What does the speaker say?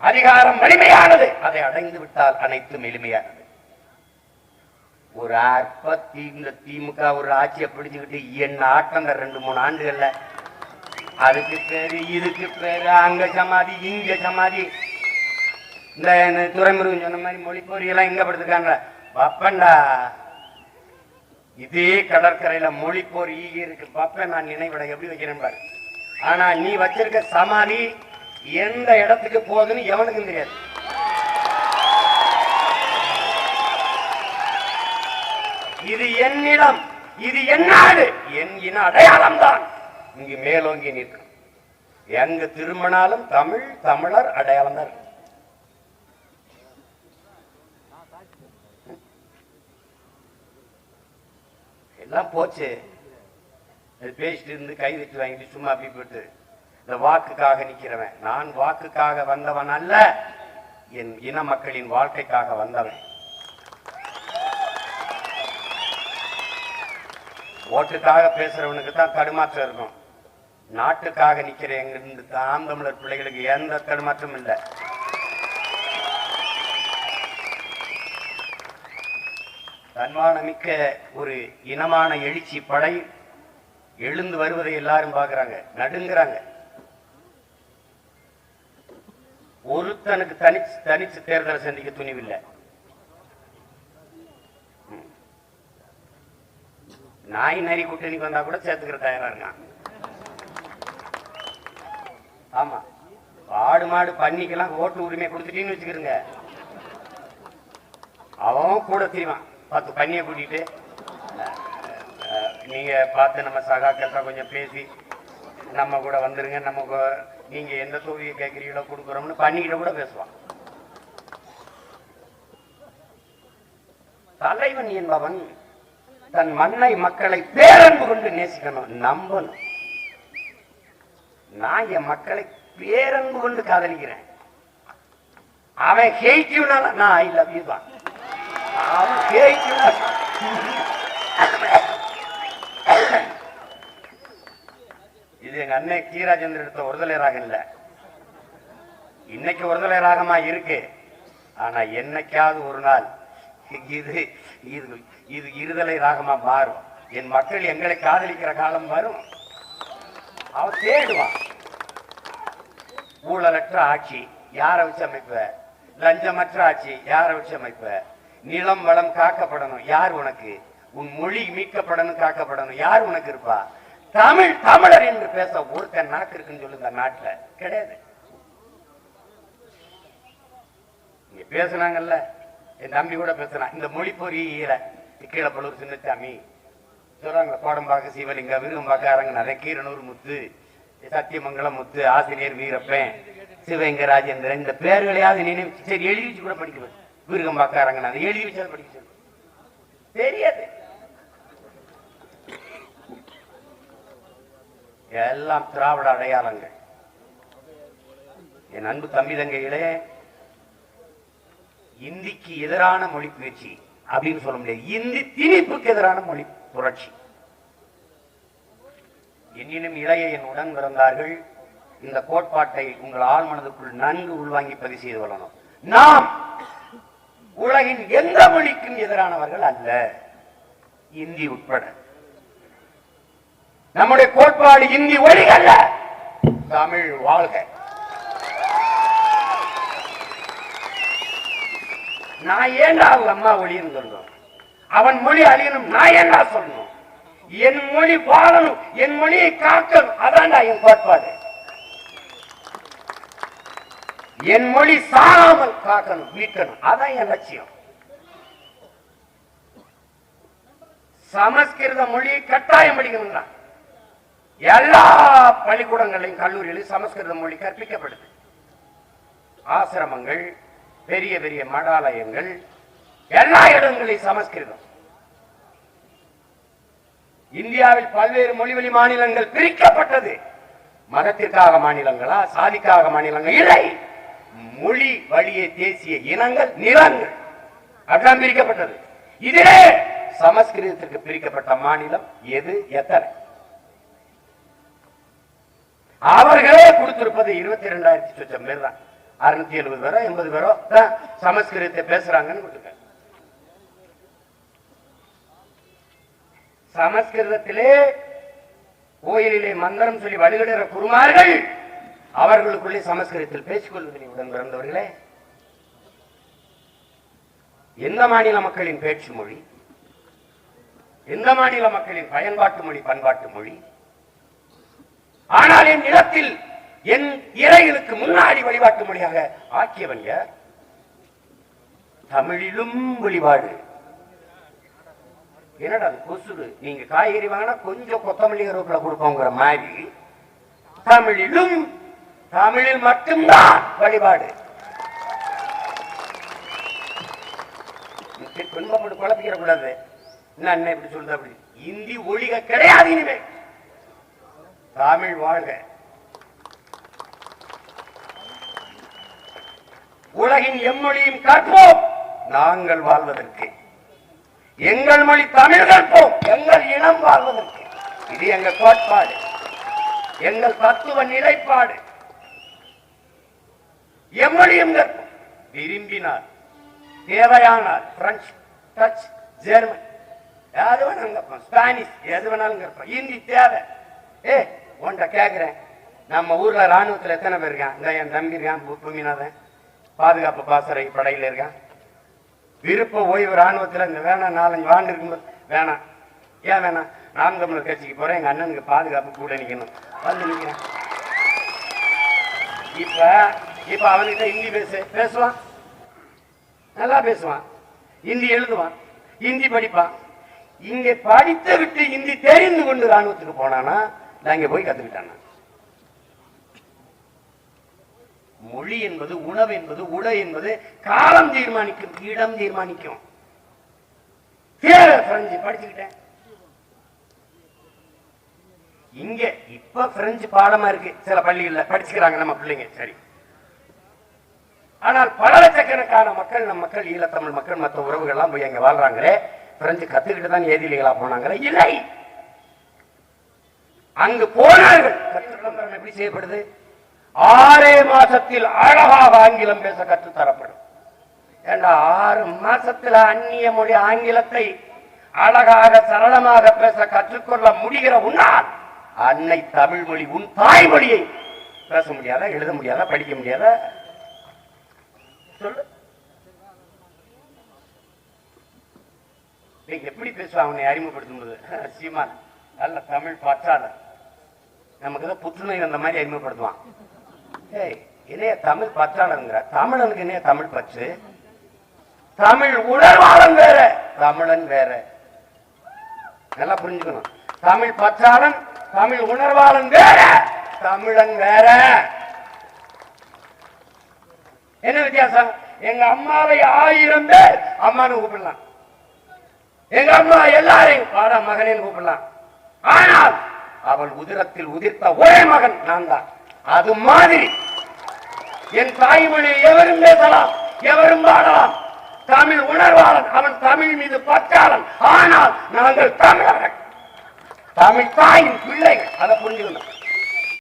அதிகாரம் வலிமையானது, அதை அடைந்து விட்டால் அனைத்தும் எளிமையானது. ஒரு அற்பத்தி இந்த திமுக ஒரு ஆட்சியை பிடிச்சுக்கிட்டு என்ன ஆட்டம் 2-3 ஆண்டுகள்ல. அதுக்கு பேரு இதுக்கு பேரு அங்க சமாதி இங்க சமாதி. இந்த துறைமுருகன் சொன்ன மாதிரி மொழி பொறியெல்லாம் எங்க படுத்துக்காங்க பப்பண்டா. இதே கடற்கரையில மொழி போர் ஈகி இருக்கு பப்ப. நான் நினைவிட எப்படி வைக்கிறேன் பாரு. ஆனா நீ வச்சிருக்க சமாதி எந்த இடத்துக்கு போகுதுன்னு எவனுக்கும் தெரியாது. இது என் இடம், இது என் நாடு, என் இன அடையாளம் தான் இங்கு மேலோங்கி நிற்கும். எங்கு திரும்பினாலும் தமிழ் தமிழர் அடையாளம் தான். எல்லாம் போச்சு. பேசிட்டு இருந்து கை வச்சு வாங்கிட்டு சும்மா அப்படி போட்டு இந்த வாக்குக்காக நிக்கிறவன். நான் வாக்குக்காக வந்தவன் அல்ல, என் இன மக்களின் வாழ்க்கைக்காக வந்தவன். ஓட்டுக்காக பேசுறவனுக்கு தான் தடுமாற்றம் இருக்கும். நாட்டுக்காக நிக்கிற எங்கிருந்து தாம் தமிழர் பிள்ளைகளுக்கு எந்த தடுமாற்றம் இல்லை. தன்மானமிக்க ஒரு இனமான எழுச்சி படை எழுந்து வருவதை எல்லாரும் பார்க்கிறாங்க, நடுங்கிறாங்க. ஒருத்தனுக்கு தனிச்சு தேர்தலை சந்திக்க துணிவில்லை. நாய் நரி கூட்டணிக்கு வந்தா கூட சேர்த்துக்கிற தயாரா இருக்கான். ஆமா, ஆடு மாடு பன்னிக்கெல்லாம் ஓட்டு உரிமை கொடுத்துட்டீங்கன்னு வச்சுக்கிறங்க, அவன் கூட தெரிவான். 10 பன்னியை கூட்டிட்டு நீங்க பார்த்து நம்ம சகாக்கத்தா கொஞ்சம் பேசி நம்ம கூட வந்துருங்க, நம்ம நீங்க எந்த தொகுதியை கேட்கறீங்களோ கொடுக்குறோம்னு பண்ணிக்கிட்ட கூட பேசுவான். தலைவன் என்பவன் தன் மண்ணை மக்களை பேரன்பு கொண்டு நேசிக்கணும், நம்பணும். நான் என் மக்களை பேரன்பு கொண்டு காதலிக்கிறேன். அவன் ஹேட்யூனால நான் ஐ லவ் யூ தான். அவன் ஹேட்யூனா இது எங்க அண்ணன் கீராஜேந்திரன் எடுத்த ஒருதலை ராகம் இல்ல. இன்னைக்கு ஒருதலை ராகமா இருக்கு. ஆனா என்னைக்காவது ஒரு நாள் இது இது இது இருதலை ராகமா மாறும். என் மக்கள் எங்களை காதலிக்கிற காலம் வரும். அவன் தேடுவான். ஊழலற்ற ஆட்சி யாரை வச்சு அமைப்ப? லஞ்சமற்ற ஆட்சி யாரை வச்சு அமைப்ப? நிலம் வளம் காக்கப்படணும், யார் உனக்கு? உன் மொழி மீட்கப்படணும், காக்கப்படணும், யார் உனக்கு இருப்பா? தமிழ் தமிழர் என்று பேச ஒருத்தன் நாக்கு இருக்குன்னு சொல்லு இந்த நாட்டுல கிடையாது. இங்க பேசுனாங்கல்ல, என் தம்பி கூட பேசுறான். இந்த மொழி பொறியியல கீழப்பள்ளூர் சின்னசாமி சொல்றாங்க, கோடம்பாக்க சிவலிங்க, விருகம்பாக்க அரங்கநாத, கீரனூர் முத்து, சத்தியமங்கலம் முத்து, ஆசிரியர் வீரப்பன், சிவங்க ராஜேந்திரன், இந்த பேர்களையாவது நினைவு சரி எழுதி வச்சு கூட படிக்கிறது. விருகம்பாக்க அரங்கநாத எழுதி வச்சு படிக்க சொல்லு தெரியாது. எல்லாம் திராவிட அடையாளங்கள். என் அன்பு தம்பி தங்கைகளே, இந்திக்கு எதிரான மொழி புரட்சி அப்படின்னு சொல்ல முடியாது. இந்தி திணிப்புக்கு எதிரான மொழி புரட்சி. என்னினும் இளைய என் உடன் பிறந்தார்கள். இந்த கோட்பாட்டை உங்கள் ஆள் மனதுக்குள் நன்கு உள்வாங்கி பதிவு செய்து கொள்ளணும். நாம் உலகின் எந்த மொழிக்கும் எதிரானவர்கள் அல்ல, இந்தி உட்பட. நம்முடைய கோட்பாடு இந்தி ஒழிகல்ல, தமிழ் வாழ்க. நான் ஏண்டா அவங்க அம்மா ஒளின்னு சொல்லணும், அவன் மொழி அழியணும், நான் ஏண்டா சொல்லணும்? என் மொழி வாழணும், என் மொழியை காக்கணும், அதான்டா என் கோட்பாடு. என் மொழி சாராமல் காக்கணும், மீட்கணும், அதான் என் லட்சியம். சமஸ்கிருத மொழியை கட்டாயம் படிக்கணும்னா எல்லா பள்ளிக்கூடங்களையும் கல்லூரியிலும் சமஸ்கிருத மொழி கற்பிக்கப்படுது. ஆசிரமங்கள், பெரிய பெரிய மடாலயங்கள், எல்லா இடங்களிலும் சமஸ்கிருதம். இந்தியாவில் பல்வேறு மொழிவழி மாநிலங்கள் பிரிக்கப்பட்டது. மதத்திற்காக மாநிலங்களா, சாதிக்காக மாநிலங்கள் இல்லை. மொழி வழியே தேசிய இனங்கள், நிலங்கள் அதான் பிரிக்கப்பட்டது. இதிலே சமஸ்கிருதத்திற்கு பிரிக்கப்பட்ட மாநிலம் எது, எத்தனை? அவர்களே கொடுத்திருப்பது 22,000 சொச்சம் பேர் தான். 670 பேரோ 80 பேரோ தான் சமஸ்கிருதத்தை பேசுறாங்கன்னு கொடுத்துருக்காங்க. சமஸ்கிருதத்திலே கோயிலிலே மந்திரம் சொல்லி வழிகிடுற குருமார்கள் அவர்களுக்குள்ளே சமஸ்கிருதத்தில் பேசிக்கொள்வதில் உடன் பிறந்தவர்களே. எந்த மாநில மக்களின் பேச்சு மொழி, எந்த மாநில மக்களின் பயன்பாட்டு மொழி, பண்பாட்டு மொழி. ஆனால் என் நிலத்தில் என் இறைகளுக்கு முன்னாடி வழிபாட்டு மொழியாக ஆக்கியவன் யார்? தமிழிலும் வழிபாடு. என்னடா அது கொசுடு, நீங்க காய்கறி வாங்கினா கொஞ்சம் கொத்தமல்லி கருவேப்பிலை கொடுப்போங்கிற மாதிரி தமிழிலும், தமிழில் மட்டும்தான் வழிபாடு. துன்பப்பட்டு குழப்பிக்கிற கூடாது. என்ன இப்படி சொல்றது? அப்படி இந்தி ஒழிக கிடையாது. இனிமே தமிழ் வாழ்க. உலகின் எம்மொழியும் கற்போம் நாங்கள் வாழ்வதற்கு. எங்கள் மொழி தமிழ் கற்போம் எங்கள் இனம் வாழ்வதற்கு. இது எங்க கோட்பாடு, எங்கள் தத்துவ நிலைப்பாடு. எம்மொழியும் கற்போம். விரும்பினார், தேவையானார் பிரெஞ்சு, டச், ஜெர்மன், எது வேணாலும் கற்போம். ஸ்பானிஷ் எது வேணாலும் கற்போம். ஹிந்தி தேவை. உன்கிட்ட கேட்கிறேன், நம்ம ஊர்ல ராணுவத்தில் எத்தனை பேர் இருக்கான்? இந்த என் தம்பி இருக்கான் பூமிநாதன், பாதுகாப்பு பாசறை படையில் இருக்கான். விருப்ப ஓய்வு ராணுவத்தில் இந்த வேணாம் 4-5 ஆண்டு இருக்கும்போது வேணாம். ஏன் வேணாம்? நாம் தமிழர் கட்சிக்கு போறேன், எங்க அண்ணனுக்கு பாதுகாப்பு கூட நிக்கணும் வந்து நிக்கிறேன். இப்ப அவன்கிட்ட ஹிந்தி பேசுவான், நல்லா பேசுவான், ஹிந்தி எழுதுவான், ஹிந்தி படிப்பான். இங்க படித்து விட்டு ஹிந்தி தெரிந்து கொண்டு ராணுவத்துக்கு போனானா இங்க போய் கத்துக்கிட்டானா? மொழி என்பது, உணவு என்பது, உடை என்பது காலம் தீர்மானிக்கும், இடம் தீர்மானிக்கும். பிரெஞ்சு படிச்சுக்கிட்டேன். இங்க இப்ப பிரெஞ்சு பாடமா இருக்கு, சில பள்ளிகள்ல படிச்சுக்கிறாங்க நம்ம பிள்ளைங்க, சரி. ஆனால் பல லட்சக்கணக்கான மக்கள், நம் மக்கள், ஈழத்தமிழ் மக்கள், மற்ற உறவுகள் எல்லாம் போய் அங்க வாழ்றாங்களே, பிரெஞ்சு கத்துக்கிட்டு தான் ஏதிலிகளா போனாங்களே? இல்லை, அங்கு போனார்கள். கற்றுத்தரம் எப்படி செய்யப்படுது? 6 மாசத்தில் அழகாக ஆங்கிலம் பேச கற்றுத்தரப்படும். 6 மாசத்தில் அந்நிய மொழி ஆங்கிலத்தை அழகாக சரளமாக பேச கற்றுக்கொள்ள முடிகிற உன்னால் அன்னை தமிழ் மொழி, உன் தாய்மொழியை பேச முடியாத, எழுத முடியாத, படிக்க முடியாத? சொல்லு. எப்படி பேசுவாங்க அவனை அறிமுகப்படுத்தும் போது? சீமான் நல்ல தமிழ் பற்றாளர், நமக்கு தான் புற்றுநோய் வந்த மாதிரி அறிமுகப்படுத்துவான். என்னைய தமிழ் பற்றாளருங்கிற, தமிழனுக்கு என்னைய தமிழ் பற்று? தமிழ் உணர்வாளன் வேற, தமிழன் வேற. நல்லா புரிஞ்சுக்கணும். தமிழ் பற்றாளன், தமிழ் உணர்வாளன் வேற, தமிழன் வேற. என்ன வித்தியாசம்? எங்க அம்மாவை 1000 பேர் அம்மான்னு கூப்பிடலாம், எங்க அம்மா எல்லாரையும் பாடா மகனேன்னு கூப்பிடலாம். ஆனால் அவள் உதிரத்தில் உதிர்த்த ஒரே மகன் நான் தான். அது மாதிரி என் தாய்மொழி எவரும் பேசலாம், எவரும் பாடலாம். தமிழ் உணர்வாளன், அவன் தமிழ் மீது பற்றாளன். ஆனால் நாங்கள் தமிழர்கள், தமிழ் தாயின் பிள்ளைகள். அதை புரிஞ்சுக்கணும்.